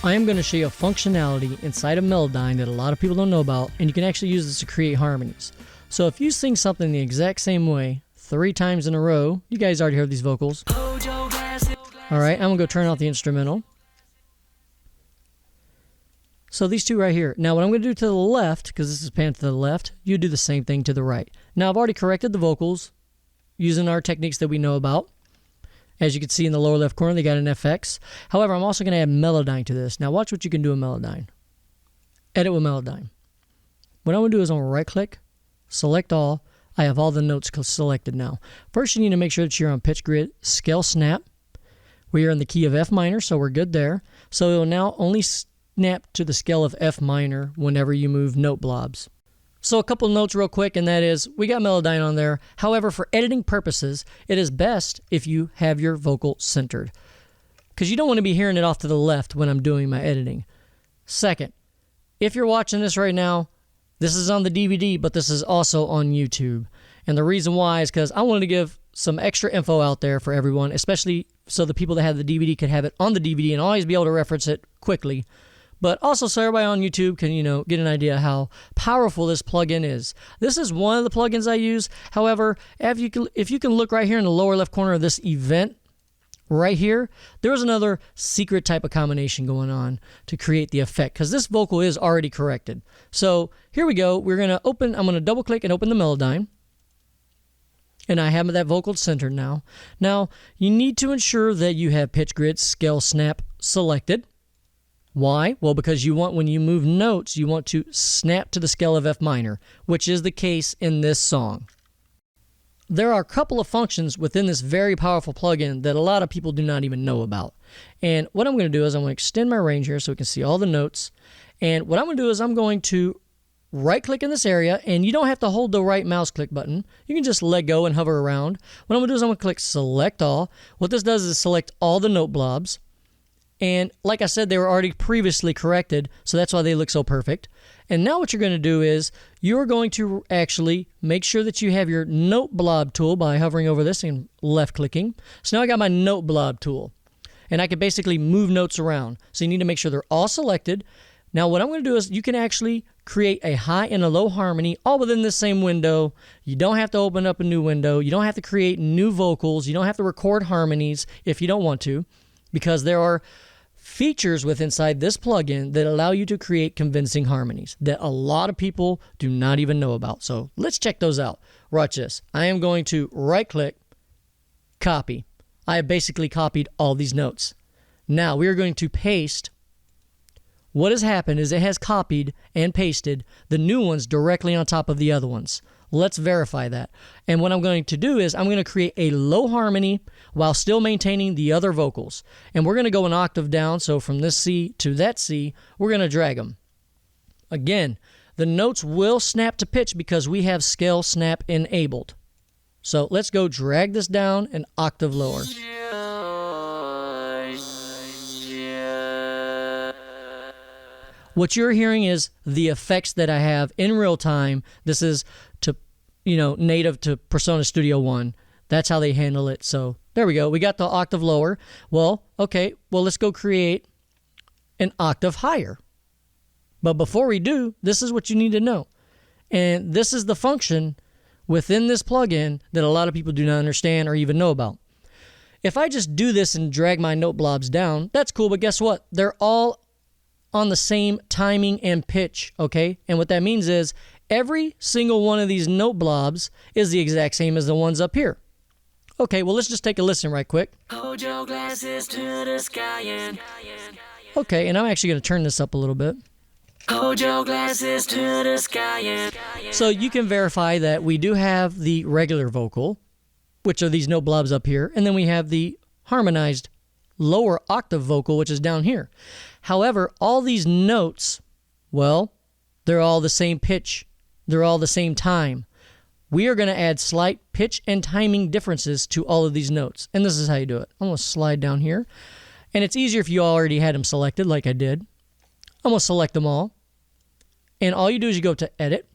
I am going to show you a functionality inside of Melodyne that a lot of people don't know about, and you can actually use this to create harmonies. So if you sing something the exact same way 3 times in a row, you guys already heard these vocals. Alright, I'm going to go turn off the instrumental. So these two right here. Now what I'm going to do to the left, because this is panned to the left, you do the same thing to the right. Now I've already corrected the vocals using our techniques that we know about. As you can see in the lower left corner, they got an FX. However, I'm also going to add Melodyne to this. Now watch what you can do in Melodyne. Edit with Melodyne. What I'm going to do is I'm going to right click, select all. I have all the notes selected now. First you need to make sure that you're on pitch grid scale snap. We are in the key of F minor, so we're good there. So it will now only snap to the scale of F minor whenever you move note blobs. So a couple notes real quick, and that is, we got Melodyne on there. However, for editing purposes, it is best if you have your vocal centered, because you don't want to be hearing it off to the left when I'm doing my editing. Second, if you're watching this right now, this is on the DVD, but this is also on YouTube. And the reason why is because I wanted to give some extra info out there for everyone, especially so the people that have the DVD could have it on the DVD and always be able to reference it quickly. But also so everybody on YouTube can, get an idea how powerful this plugin is. This is one of the plugins I use. However, if you can look right here in the lower left corner of this event, right here, there's another secret type of combination going on to create the effect, because this vocal is already corrected. So here we go. I'm going to double click and open the Melodyne. And I have that vocal centered now. Now, you need to ensure that you have pitch grid scale snap selected. Why? Well, because you want, when you move notes, you want to snap to the scale of F minor, which is the case in this song. There are a couple of functions within this very powerful plugin that a lot of people do not even know about. And what I'm going to do is I'm going to extend my range here so we can see all the notes. And what I'm going to do is I'm going to right click in this area, and you don't have to hold the right mouse click button. You can just let go and hover around. What I'm going to do is I'm going to click select all. What this does is select all the note blobs. And like I said, they were already previously corrected, so that's why they look so perfect. And now what you're going to do is you're going to actually make sure that you have your note blob tool by hovering over this and left clicking. So now I got my note blob tool, and I can basically move notes around. So you need to make sure they're all selected. Now what I'm going to do is you can actually create a high and a low harmony all within this same window. You don't have to open up a new window. You don't have to create new vocals. You don't have to record harmonies if you don't want to, because there are features inside this plugin that allow you to create convincing harmonies that a lot of people do not even know about. So let's check those out. Watch this. I am going to right click, copy. I have basically copied all these notes. Now we are going to paste. What has happened is it has copied and pasted the new ones directly on top of the other ones. Let's verify that. And what I'm going to do is I'm going to create a low harmony while still maintaining the other vocals. And we're going to go an octave down. So from this C to that C, we're going to drag them. Again, the notes will snap to pitch because we have scale snap enabled. So let's go drag this down an octave lower. What you're hearing is the effects that I have in real time. This is to, native to Persona Studio One. That's how they handle it. So there we go. We got the octave lower. Well, okay. Well, let's go create an octave higher. But before we do, this is what you need to know. And this is the function within this plugin that a lot of people do not understand or even know about. If I just do this and drag my note blobs down, that's cool. But guess what? They're all on the same timing and pitch, okay? And what that means is every single one of these note blobs is the exact same as the ones up here. Okay, well, let's just take a listen right quick. Hold your glasses to the sky and... Okay, and I'm actually going to turn this up a little bit. Hold your glasses to the sky and... So you can verify that we do have the regular vocal, which are these note blobs up here, and then we have the harmonized lower octave vocal, which is down here. However, all these notes, well, they're all the same pitch. They're all the same time. We are going to add slight pitch and timing differences to all of these notes. And this is how you do it. I'm going to slide down here. And it's easier if you already had them selected like I did. I'm going to select them all. And all you do is you go to Edit,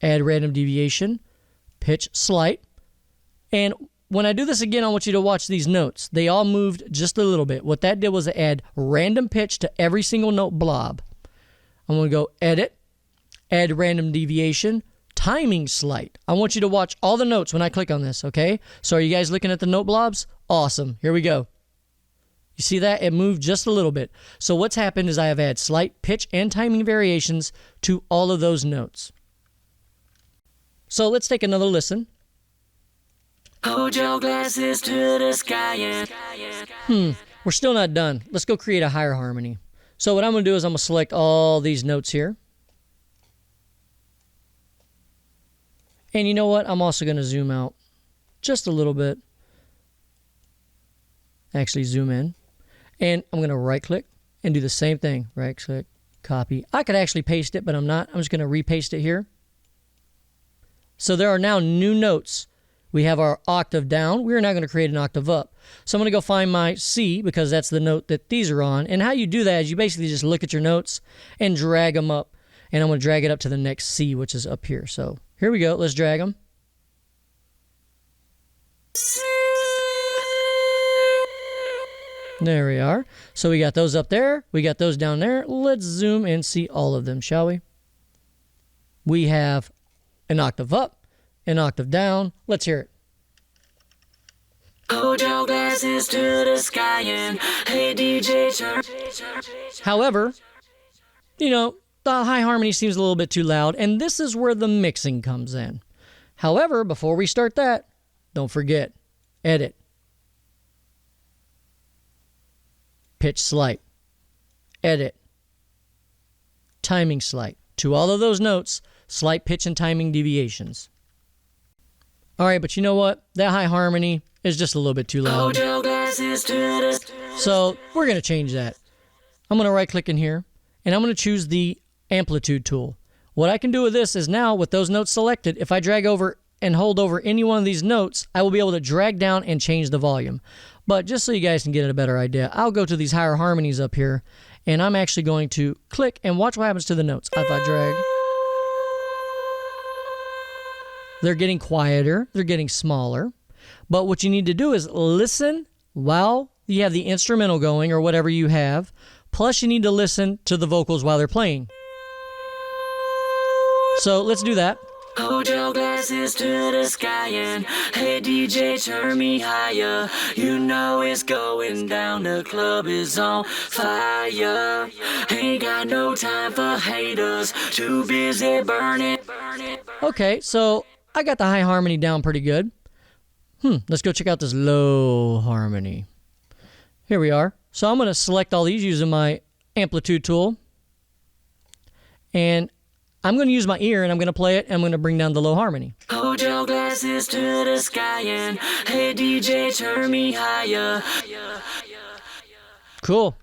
Add Random Deviation, Pitch Slight. And when I do this again, I want you to watch these notes. They all moved just a little bit. What that did was add random pitch to every single note blob. I'm going to go edit, add random deviation, timing slight. I want you to watch all the notes when I click on this, okay? So are you guys looking at the note blobs? Awesome. Here we go. You see that? It moved just a little bit. So what's happened is I have added slight pitch and timing variations to all of those notes. So let's take another listen. Hold your glasses to the sky and... We're still not done. Let's go create a higher harmony. So what I'm going to do is I'm going to select all these notes here. And you know what? I'm also going to zoom out just a little bit. Actually zoom in. And I'm going to right click and do the same thing. Right click, copy. I could actually paste it, but I'm not. I'm just going to repaste it here. So there are now new notes. We have our octave down. We're now going to create an octave up. So I'm going to go find my C because that's the note that these are on. And how you do that is you basically just look at your notes and drag them up. And I'm going to drag it up to the next C, which is up here. So here we go. Let's drag them. There we are. So we got those up there. We got those down there. Let's zoom and see all of them, shall we? We have an octave up, an octave down. Let's hear it. Hold your glasses to the sky and hey DJ turn. However, you know, the high harmony seems a little bit too loud, and this is where the mixing comes in. However, before we start that, don't forget, edit. Pitch slight. Edit. Timing slight. To all of those notes, slight pitch and timing deviations. Alright, but you know what? That high harmony is just a little bit too loud. So we're going to change that. I'm going to right click in here and I'm going to choose the amplitude tool. What I can do with this is now with those notes selected, if I drag over and hold over any one of these notes, I will be able to drag down and change the volume. But just so you guys can get a better idea, I'll go to these higher harmonies up here and I'm actually going to click and watch what happens to the notes. If I drag, they're getting quieter, they're getting smaller. But what you need to do is listen while you have the instrumental going or whatever you have. Plus you need to listen to the vocals while they're playing. So let's do that. Hold your glasses to the sky and hey DJ turn me higher. You know it's going down, the club is on fire. Ain't got no time for haters, too busy burning. Okay, so I got the high harmony down pretty good. Let's go check out this low harmony. Here we are. So I'm going to select all these using my amplitude tool. And I'm going to use my ear and I'm going to play it and I'm going to bring down the low harmony. Hold your glasses to the sky and hey DJ turn me higher. Cool.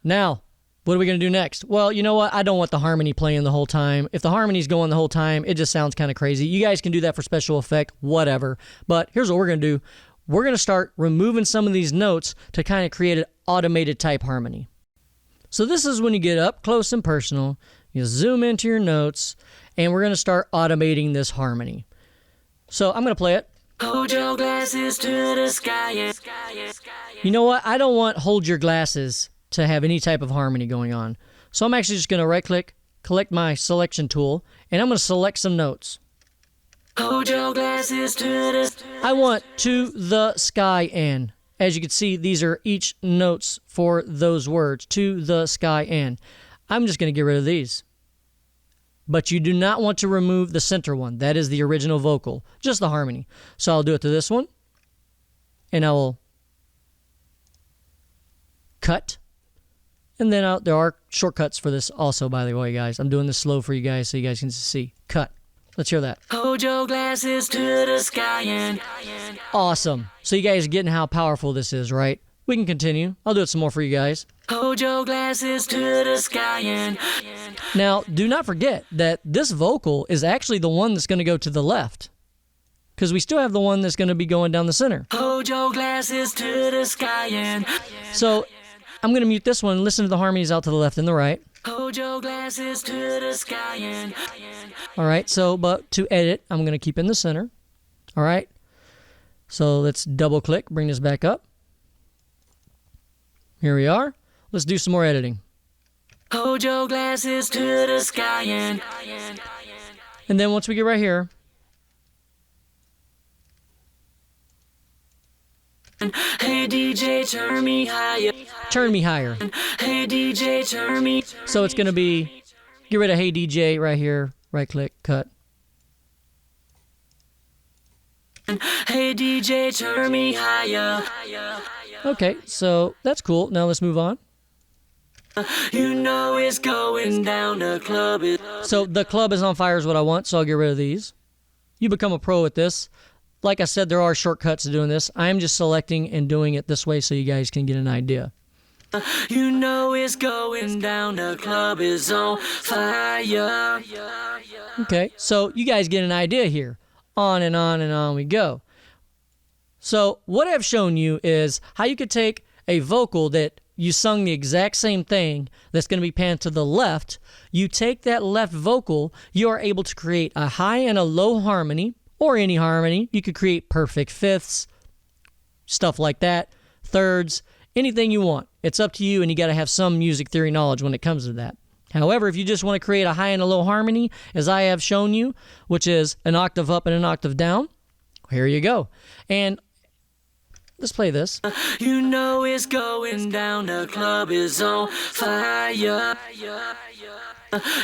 Now, what are we going to do next? Well, you know what? I don't want the harmony playing the whole time. If the harmony's going the whole time, it just sounds kind of crazy. You guys can do that for special effect, whatever. But here's what we're going to do. We're going to start removing some of these notes to kind of create an automated type harmony. So this is when you get up close and personal. You zoom into your notes, and we're going to start automating this harmony. So I'm going to play it. Hold your glasses to the sky. You know what? I don't want hold your glasses to have any type of harmony going on. So I'm actually just going to right click, select my selection tool, and I'm going to select some notes. Hold your glasses to the... I want to the sky and. As you can see, these are each notes for those words, to the sky and. I'm just going to get rid of these. But you do not want to remove the center one. That is the original vocal, just the harmony. So I'll do it to this one, and I will cut. And then there are shortcuts for this also, by the way, guys. I'm doing this slow for you guys so you guys can see. Cut. Let's hear that. Hold your glasses to the sky and... Awesome. So you guys are getting how powerful this is, right? We can continue. I'll do it some more for you guys. Hold your glasses to the sky and... Now, do not forget that this vocal is actually the one that's going to go to the left. Because we still have the one that's going to be going down the center. Hold your glasses to the sky and... So... I'm going to mute this one and listen to the harmonies out to the left and the right. Hold your glasses to the sky and... All right, so, but to edit, I'm going to keep in the center. All right. So let's double click, bring this back up. Here we are. Let's do some more editing. Hold your glasses to the sky and then once we get right here, hey DJ, turn me higher. Turn me higher. Hey DJ, turn me. So it's going to be, get rid of Hey DJ right here, right click, cut. Hey DJ, turn me higher. Okay, so that's cool. Now let's move on. You know it's going down, the club is... So the club is on fire is what I want, so I'll get rid of these. You become a pro at this. Like I said, there are shortcuts to doing this. I'm just selecting and doing it this way so you guys can get an idea. You know it's going down, the club is on fire. Okay, so you guys get an idea here. On and on we go. So what I've shown you is how you could take a vocal that you sung the exact same thing that's going to be panned to the left. You take that left vocal, you are able to create a high and a low harmony, or any harmony. You could create perfect fifths, stuff like that, thirds, anything you want. It's up to you, and you got to have some music theory knowledge when it comes to that. However, if you just want to create a high and a low harmony, as I have shown you, which is an octave up and an octave down, here you go. And let's play this. You know it's going down, the club is on fire.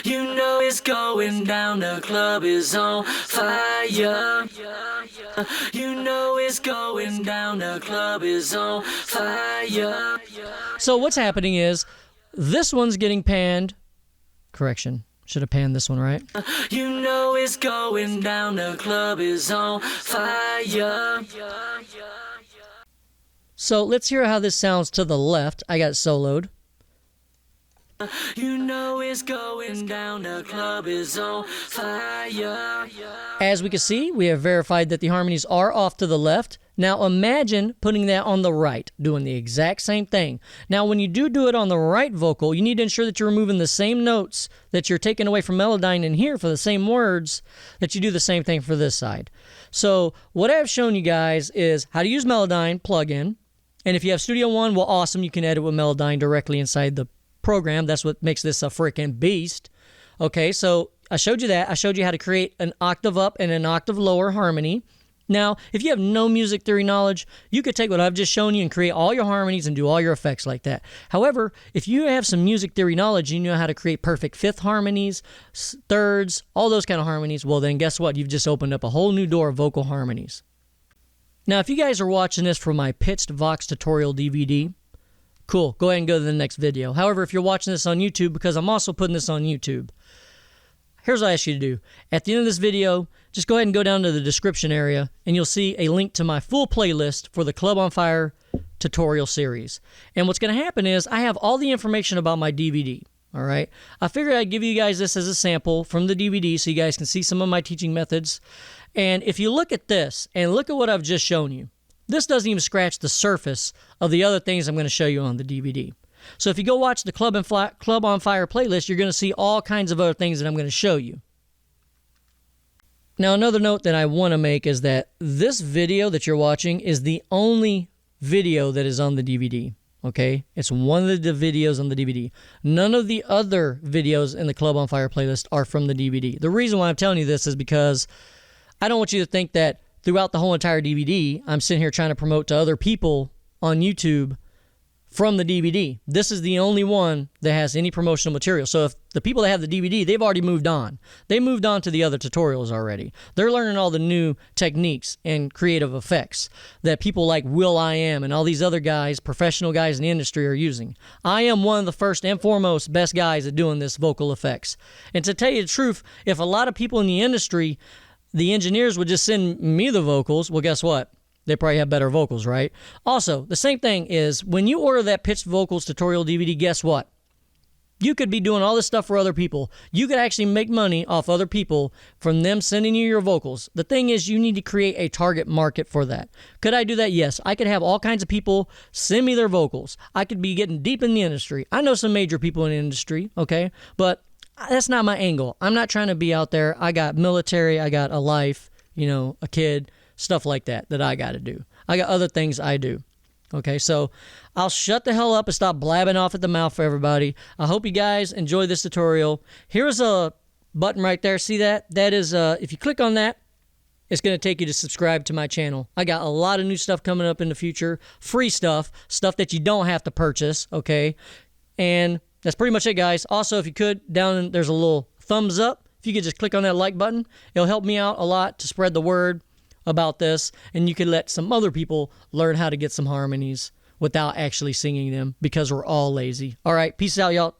You know it's going down, the club is on fire. You know it's going down, the club is on fire. So what's happening is this one's getting panned. Correction. Should have panned this one, right? You know it's going down, the club is on fire. So let's hear how this sounds to the left. I got it soloed. You know it's going down, the club is on fire. As we can see, we have verified that the harmonies are off to the left. Now imagine putting that on the right, doing the exact same thing. Now when you do it on the right vocal, you need to ensure that you're removing the same notes that you're taking away from Melodyne in here for the same words, that you do the same thing for this side. So what I've shown you guys is how to use Melodyne plugin. And if you have Studio One, well, awesome, you can edit with Melodyne directly inside the program. That's what makes this a freaking beast. Okay, so I showed you that. I showed you how to create an octave up and an octave lower harmony. Now, if you have no music theory knowledge, you could take what I've just shown you and create all your harmonies and do all your effects like that. However, if you have some music theory knowledge, you know how to create perfect fifth harmonies, thirds, all those kind of harmonies, well then guess what? You've just opened up a whole new door of vocal harmonies. Now, if you guys are watching this from my Pitched Vox tutorial DVD, cool, go ahead and go to the next video. However, if you're watching this on YouTube, because I'm also putting this on YouTube, here's what I ask you to do. At the end of this video, just go ahead and go down to the description area, and you'll see a link to my full playlist for the Club on Fire tutorial series. And what's going to happen is I have all the information about my DVD. All right. I figured I'd give you guys this as a sample from the DVD so you guys can see some of my teaching methods. And if you look at this and look at what I've just shown you, this doesn't even scratch the surface of the other things I'm going to show you on the DVD. So if you go watch the Club on Fire playlist, you're going to see all kinds of other things that I'm going to show you. Now, another note that I want to make is that this video that you're watching is the only video that is on the DVD. Okay? It's one of the videos on the DVD. None of the other videos in the Club on Fire playlist are from the DVD. The reason why I'm telling you this is because I don't want you to think that throughout the whole entire DVD, I'm sitting here trying to promote to other people on YouTube from the DVD. This is the only one that has any promotional material. So if the people that have the DVD, they've already moved on. They moved on to the other tutorials already. They're learning all the new techniques and creative effects that people like will.i.am and all these other guys, professional guys in the industry, are using. I am one of the first and foremost best guys at doing this vocal effects. And to tell you the truth, if a lot of people in the industry, the engineers, would just send me the vocals, well, guess what? They probably have better vocals, right? Also, the same thing is when you order that Pitched Vocals tutorial DVD, guess what? You could be doing all this stuff for other people. You could actually make money off other people from them sending you your vocals. The thing is, you need to create a target market for that. Could I do that? Yes. I could have all kinds of people send me their vocals. I could be getting deep in the industry. I know some major people in the industry, okay? But that's not my angle. I'm not trying to be out there. I got military. I got a life, you know, a kid. stuff like that I got to do. I got other things I do. Okay, so I'll shut the hell up and stop blabbing off at the mouth for everybody. I hope you guys enjoy this tutorial. Here's a button right there. See that? That is, if you click on that, it's going to take you to subscribe to my channel. I got a lot of new stuff coming up in the future. Free stuff that you don't have to purchase, okay? And that's pretty much it, guys. Also, if you could, there's a little thumbs up. If you could just click on that like button, it'll help me out a lot to spread the word about this, and you could let some other people learn how to get some harmonies without actually singing them, because we're all lazy. All right, peace out, y'all.